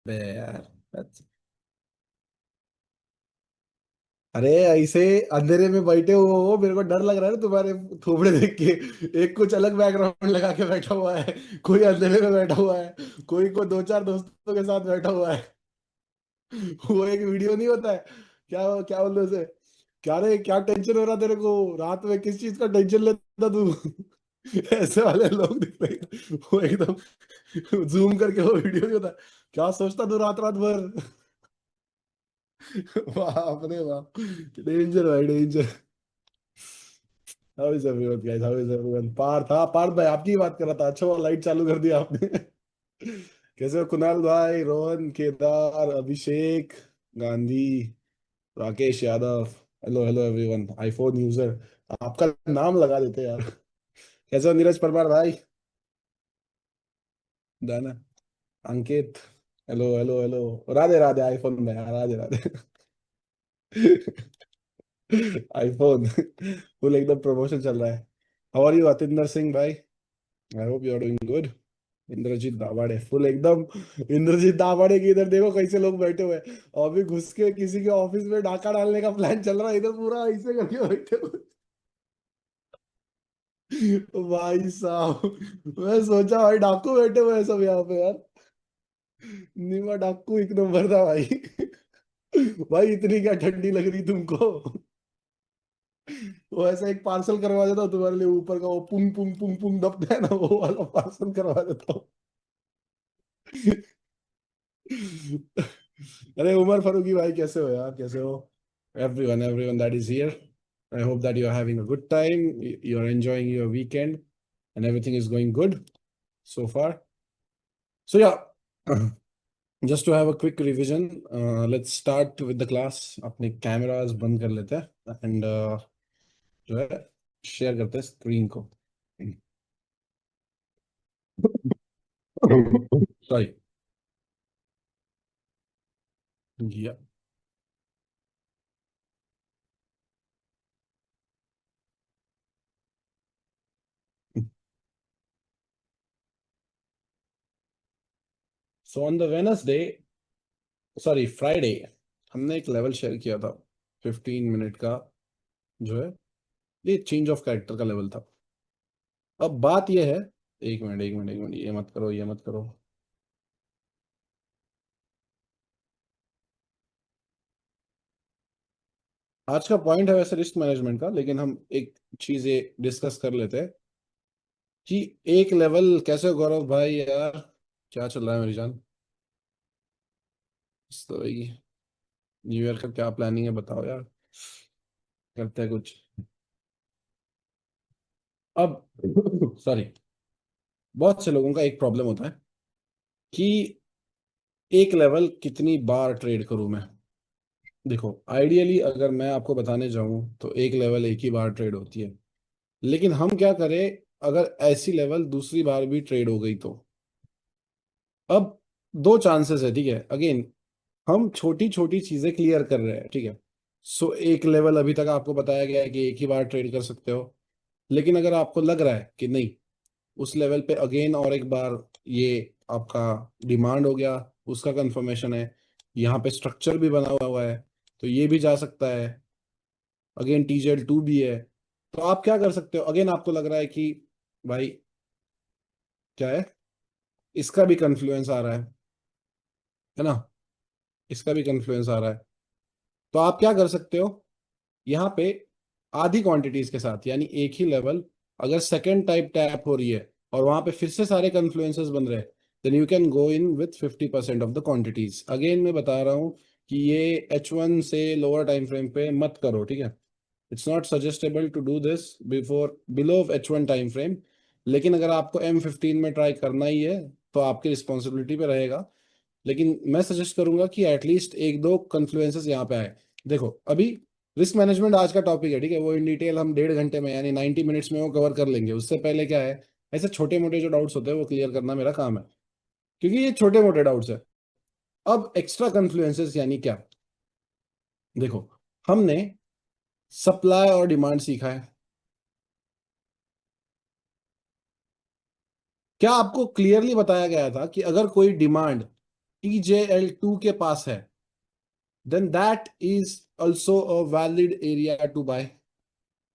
बे यार। अरे ऐसे अंधेरे में बैठे हो मेरे को डर लग रहा है ना तुम्हारे थोबड़े देख के। एक कुछ अलग बैकग्राउंड लगा के बैठा हुआ है, कोई अंधेरे में बैठा हुआ है, कोई को दो चार दोस्तों के साथ बैठा हुआ है। वो एक वीडियो नहीं होता है, क्या क्या बोलते हैं उसे, क्या रे क्या टेंशन हो रहा तेरे को, रात में किस चीज का टेंशन लेता तू। ऐसे वाले लोग दिख रहे हैं। वो एकदम जूम करके वो वीडियो नहीं होता, क्या सोचता तू रात रात भर। बाप रे बाप, डेंजर भाई danger. How is everyone guys, how is everyone. Parth, हाँ पार्थ भाई आपकी ही बात कर रहा था। अच्छा हुआ लाइट चालू कर दिया आपने। कैसे हो कुणाल भाई, Rohan, Kedar, Abhishek Gandhi, Rakesh Yadav. Hello hello everyone, iPhone user. आपका नाम लगा देते हैं यार। कैसे हो नीरज परमार भाई, Dana, Ankit. Hello hello hello, Radhe Radhe iPhone में, राधे राधे। आईफोन फुल एकदम प्रमोशन चल रहा है। How are you Atinder Singh भाई, I hope you are doing good. Indrajeet Dawade full एकदम। इंद्रजीत दावाड़े की इधर देखो कैसे लोग बैठे हुए हैं, और अभी घुस के किसी के ऑफिस में डाका डालने का प्लान चल रहा है, इधर पूरा ऐसे करके बैठे हुए। भाई साहब मैं सोचा भाई डाकू बैठे हुए हैं सब यहाँ पे यार। निमा डाकू एक नंबर था भाई। भाई इतनी क्या ठंडी लग रही तुमको। वो ऐसा एक पार्सल करवा देता हूँ तुम्हारे लिए, ऊपर का वो पुंग पुंग पुंग पुंग दबता है ना, वो वाला पार्सल करवा देता हूँ। अरे उमर फारूकी भाई कैसे हो यार, कैसे हो। Everyone everyone that is here, I hope that you are having a good time, you are enjoying your weekend and everything is going good so far. So yeah, just to have a quick revision, let's start with the class. अपने cameras बंद कर लेते हैं and जो है share करते हैं screen को। सॉरी। या so on the Wednesday, sorry Friday, हमने एक लेवल शेयर किया था 15 मिनट का, जो है ये चेंज ऑफ कैरेक्टर का लेवल था। अब बात ये है, एक मिनट एक मिनट एक मिनट, ये मत करो ये मत करो। आज का पॉइंट है वैसे रिस्क मैनेजमेंट का, लेकिन हम एक चीज ये डिस्कस कर लेते हैं कि एक लेवल कैसे हो गौरव भाई यार, क्या चल रहा है मेरी जान। तो न्यू ईयर का क्या प्लानिंग है बताओ यार, करते हैं कुछ। अब सॉरी, बहुत से लोगों का एक प्रॉब्लम होता है कि एक लेवल कितनी बार ट्रेड करूं मैं। देखो आइडियली अगर मैं आपको बताने जाऊं तो एक लेवल एक ही बार ट्रेड होती है, लेकिन हम क्या करें अगर ऐसी लेवल दूसरी बार भी ट्रेड हो गई तो। अब दो चांसेस है, ठीक है, अगेन हम छोटी छोटी चीजें क्लियर कर रहे हैं, ठीक है। सो एक लेवल अभी तक आपको बताया गया है कि एक ही बार ट्रेड कर सकते हो, लेकिन अगर आपको लग रहा है कि नहीं, उस लेवल पे अगेन और एक बार ये आपका डिमांड हो गया, उसका कंफर्मेशन है, यहाँ पे स्ट्रक्चर भी बना हुआ है, तो ये भी जा सकता है, अगेन TZ2 भी है। तो आप क्या कर सकते हो, अगेन आपको लग रहा है कि भाई क्या है, इसका भी कन्फ्लुएंस आ रहा है ना, इसका भी कन्फ्लुएंस आ रहा है, तो आप क्या कर सकते हो यहाँ पे आधी क्वांटिटीज के साथ, यानी एक ही लेवल अगर सेकेंड टाइप टैप हो रही है और वहां पे फिर से सारे कन्फ्लुएंसेस बन रहे हैं, then you can go in with 50% of the quantities. Again मैं बता रहा हूँ कि ये H1 से लोअर टाइम फ्रेम पे मत करो, ठीक है। It's not suggestable to do this before below H1 time frame, लेकिन अगर आपको M15 में ट्राई करना ही है तो आपकी रिस्पॉन्सिबिलिटी पे रहेगा। लेकिन मैं सजेस्ट करूंगा कि एटलीस्ट एक दो कन्फ्लुएंसेस यहाँ पे आए। देखो अभी रिस्क मैनेजमेंट आज का टॉपिक है, ठीक है, वो इन डिटेल हम 1.5 घंटे में यानी 90 मिनट्स में वो कवर कर लेंगे। उससे पहले क्या है, ऐसे छोटे मोटे जो डाउट्स होते हैं वो क्लियर करना मेरा काम है, क्योंकि ये छोटे मोटे डाउट्स है। अब एक्स्ट्रा कन्फ्लुएंसेस यानी क्या, देखो हमने सप्लाई और डिमांड सीखा है। क्या आपको क्लियरली बताया गया था कि अगर कोई डिमांड TJL2 के पास है, then that is also a valid area to buy.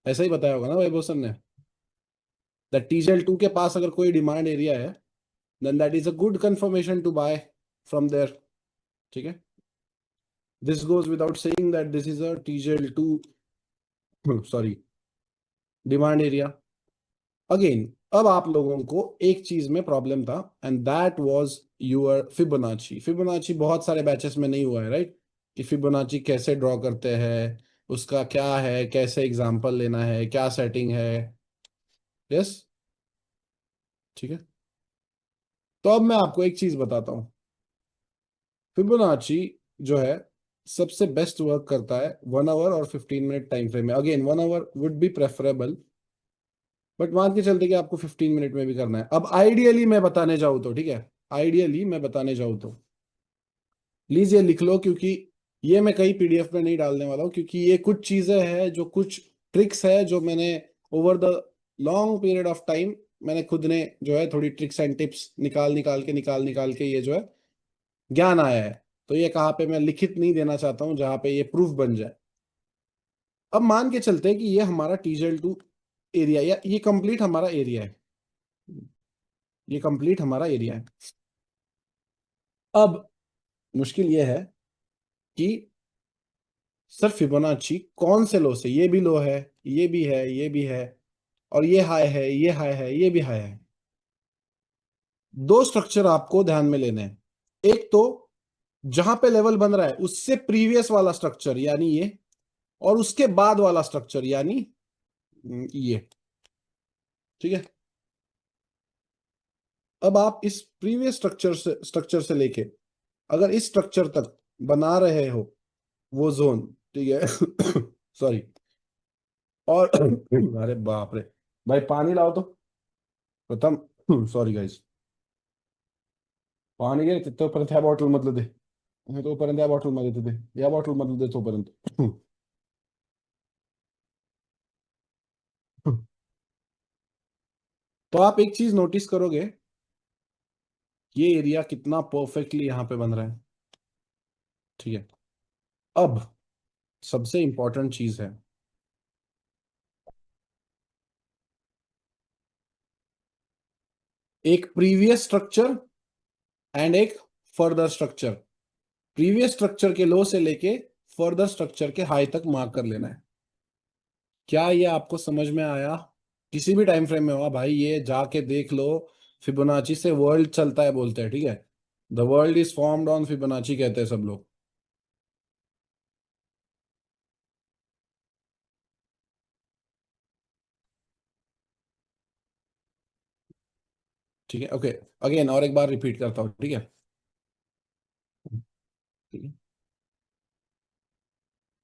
ऐसा ही बताया होगा ना वैभव सर ने, दैट TJL2 के पास अगर कोई डिमांड एरिया है, then that is a good confirmation to buy from there. ठीक है, this goes without saying that this is a TJL2 sorry demand area. Again, अब आप लोगों को एक चीज में प्रॉब्लम था, and that was your Fibonacci. Fibonacci बहुत सारे बैचेस में नहीं हुआ है, राइट? कि फिबोनाची कैसे ड्रॉ करते हैं, उसका क्या है, कैसे एग्जांपल लेना है, क्या सेटिंग है। यस, ठीक है। तो अब मैं आपको एक चीज बताता हूँ। फिबोनाची जो है सबसे बेस्ट वर्क करता है 1 आवर और 15 मिनट टाइम फ्रेम में। Again 1 hour would be preferable, but मान के चलते कि आपको 15 मिनट में भी करना है। अब आइडियली मैं बताने जाऊँ तो, ठीक है, आइडियली मैं बताने जाऊँ तो प्लीज ये लिख लो, क्योंकि ये मैं कहीं PDF में नहीं डालने वाला हूँ, क्योंकि ये कुछ चीजें हैं जो कुछ ट्रिक्स है जो मैंने over the long period of time मैंने खुद ने जो है थोड़ी ट्रिक्स एंड टिप्स निकाल निकाल के ये जो है ज्ञान आया है। तो ये कहाँ पे मैं लिखित नहीं देना चाहता हूँ जहाँ पे ये प्रूफ बन जाए। अब मान के चलते हैं कि ये हमारा TJL2 एरिया, या ये कंप्लीट हमारा एरिया है, ये कंप्लीट हमारा एरिया है। अब मुश्किल ये है कि सर फिबोनाची कौन से लो से, ये भी लो है, ये भी है, ये भी है, और ये हाई है, ये हाई है, ये भी हाई है। दो स्ट्रक्चर आपको ध्यान में लेने हैं। एक तो जहां पे लेवल बन रहा है उससे प्रीवियस वाला स्ट्रक्चर यानी ये, और उसके बाद वाला स्ट्रक्चर यानी ये। ठीक है, अब आप इस प्रीवियस स्ट्रक्चर से लेके अगर इस स्ट्रक्चर तक बना रहे हो वो जोन, ठीक है सॉरी, और अरे बाप रे, भाई पानी लाओ तो प्रथम सॉरी गाइस, पाणी घे तोपर्यंत ह्या बॉटल मधलं दे, तोपर्यंत या बॉटल मध्ये दे, या बॉटल मधलं दे तोपर्यंत तो आप एक चीज नोटिस करोगे, ये एरिया कितना परफेक्टली यहाँ पे बन रहा है। ठीक है, अब सबसे इंपॉर्टेंट चीज है, एक प्रीवियस स्ट्रक्चर एंड एक फर्दर स्ट्रक्चर। प्रीवियस स्ट्रक्चर के लो से लेके फर्दर स्ट्रक्चर के हाई तक मार्क कर लेना है। क्या ये आपको समझ में आया? किसी भी टाइम फ्रेम में हुआ भाई, ये जाके देख लो। फिबोनाची से वर्ल्ड चलता है बोलते हैं, ठीक है, the world is formed on Fibonacci कहते हैं सब लोग। ठीक है, ओके, अगेन और एक बार रिपीट करता हूँ, ठीक है। ठीक है,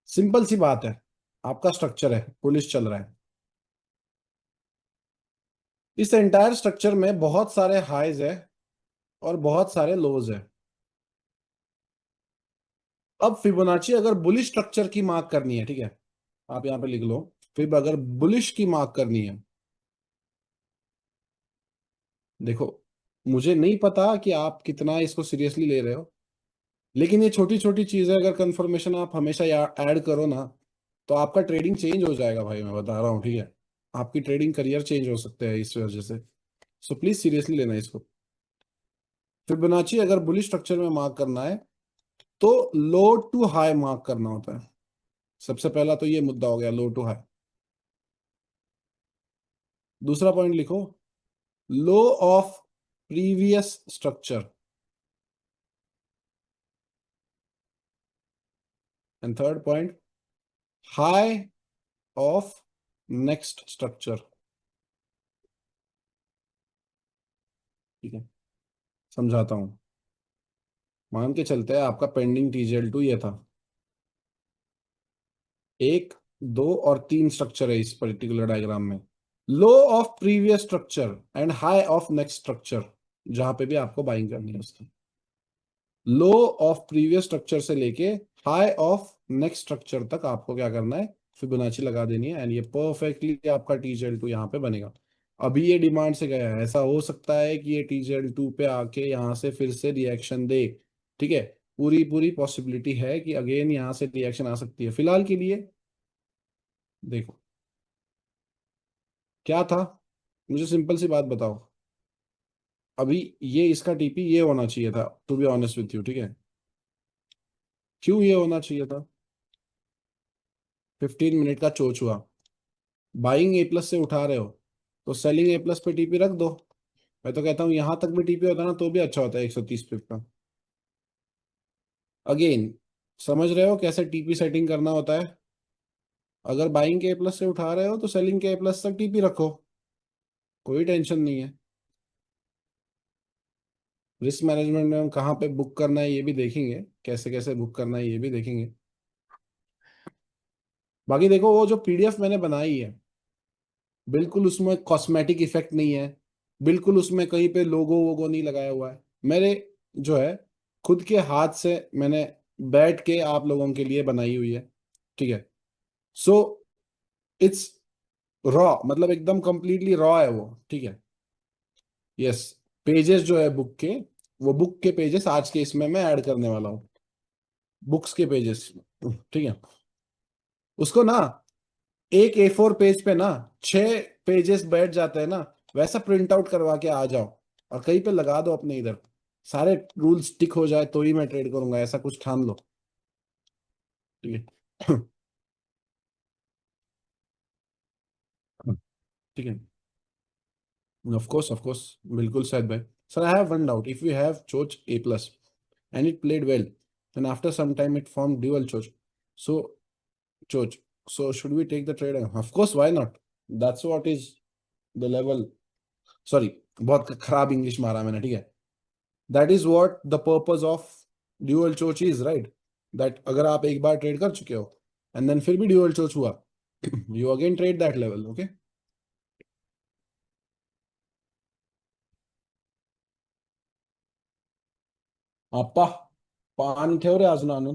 सिंपल सी बात है, आपका स्ट्रक्चर है, पुलिस चल रहा है, इस एंटायर स्ट्रक्चर में बहुत सारे हाईज है और बहुत सारे लोज है। अब फिबोनाची अगर बुलिश स्ट्रक्चर की मार्क करनी है, ठीक है, आप यहां पे लिख लो, फिर अगर बुलिश की मार्क करनी है, देखो मुझे नहीं पता कि आप कितना इसको सीरियसली ले रहे हो, लेकिन ये छोटी छोटी चीजें अगर कंफर्मेशन आप हमेशा ऐड करो ना, तो आपका ट्रेडिंग चेंज हो जाएगा भाई, मैं बता रहा हूँ, ठीक है। आपकी ट्रेडिंग करियर चेंज हो सकते हैं इस वजह से। सो प्लीज सीरियसली लेना इसको। फिबोनाची अगर बुलिश स्ट्रक्चर में मार्क करना है तो लो टू हाई मार्क करना होता है। सबसे पहला तो ये मुद्दा हो गया, लो टू हाई। दूसरा पॉइंट लिखो, low of previous structure. And third point, high of next structure. ठीक है, समझाता हूं। मान के चलते हैं आपका पेंडिंग TJL2 ये था, एक, दो और तीन स्ट्रक्चर है इस पर्टिकुलर डायग्राम में। Low of previous structure and high of next structure, जहां पे भी आपको बाइंग करनी है उसकी। लो ऑफ प्रीवियस स्ट्रक्चर से लेके हाई ऑफ नेक्स्ट स्ट्रक्चर तक आपको क्या करना है, फिबोनाची लगा देनी है, एंड ये परफेक्टली आपका TJL2 यहाँ पे बनेगा। अभी ये डिमांड से गया है, ऐसा हो सकता है कि ये TJL2 पे आके यहाँ से फिर से रिएक्शन दे, ठीक है, पूरी पूरी पॉसिबिलिटी है कि अगेन यहाँ से रिएक्शन आ सकती है। फिलहाल के लिए देखो क्या था, मुझे सिंपल सी बात बताओ, अभी ये इसका टीपी ये होना चाहिए था, to be honest with you, ठीक है। क्यों ये होना चाहिए था? 15 मिनट का चोच हुआ, बाइंग ए प्लस से उठा रहे हो तो सेलिंग ए प्लस पे टीपी रख दो। मैं तो कहता हूँ यहाँ तक भी टीपी होता ना तो भी अच्छा होता है 130 पिप का। अगेन, समझ रहे हो कैसे टीपी सेटिंग करना होता है? अगर बाइंग के ए प्लस से उठा रहे हो तो सेलिंग के ए प्लस तक टीपी रखो, कोई टेंशन नहीं है। रिस्क मैनेजमेंट में हम कहाँ पे बुक करना है ये भी देखेंगे, कैसे कैसे बुक करना है ये भी देखेंगे। बाकी देखो वो जो पीडीएफ मैंने बनाई है, बिल्कुल उसमें कॉस्मेटिक इफेक्ट नहीं है, बिल्कुल उसमें कहीं पे लोगो वोगो नहीं लगाया हुआ है। मेरे जो है खुद के हाथ से मैंने बैठ के आप लोगों के लिए बनाई हुई है, ठीक है। सो इट्स रॉ, मतलब एकदम कंप्लीटली रॉ है वो, ठीक है। यस, पेजेस जो है बुक के, वो बुक के पेजेस आज के इसमें मैं ऐड करने वाला हूँ, बुक्स के पेजेस, ठीक है। उसको ना एक A4 पेज पे ना 6 पेजेस बैठ जाते हैं ना, वैसा प्रिंट आउट करवा के आ जाओ और कहीं पे लगा दो अपने इधर, सारे रूल्स टिक हो जाए तो ही मैं ट्रेड करूंगा, ऐसा कुछ ठान लो, ठीक है। ठीक है, ऑफ कोर्स, बिल्कुल शायद भाई। Sir I have one doubt, if you have चोच ए plus and it played well. Then after some time it formed dual choch. So choch. So should we take the trade? Of course, why not? That's what is the level. Sorry, बहुत खराब English मारा मैंने, ठीक है। That is what the purpose of dual choch is, right? That अगर आप एक बार trade कर चुके हो and then फिर भी dual choch हुआ, you again trade that level, okay? अप्पा पान ठेव रे आज नानू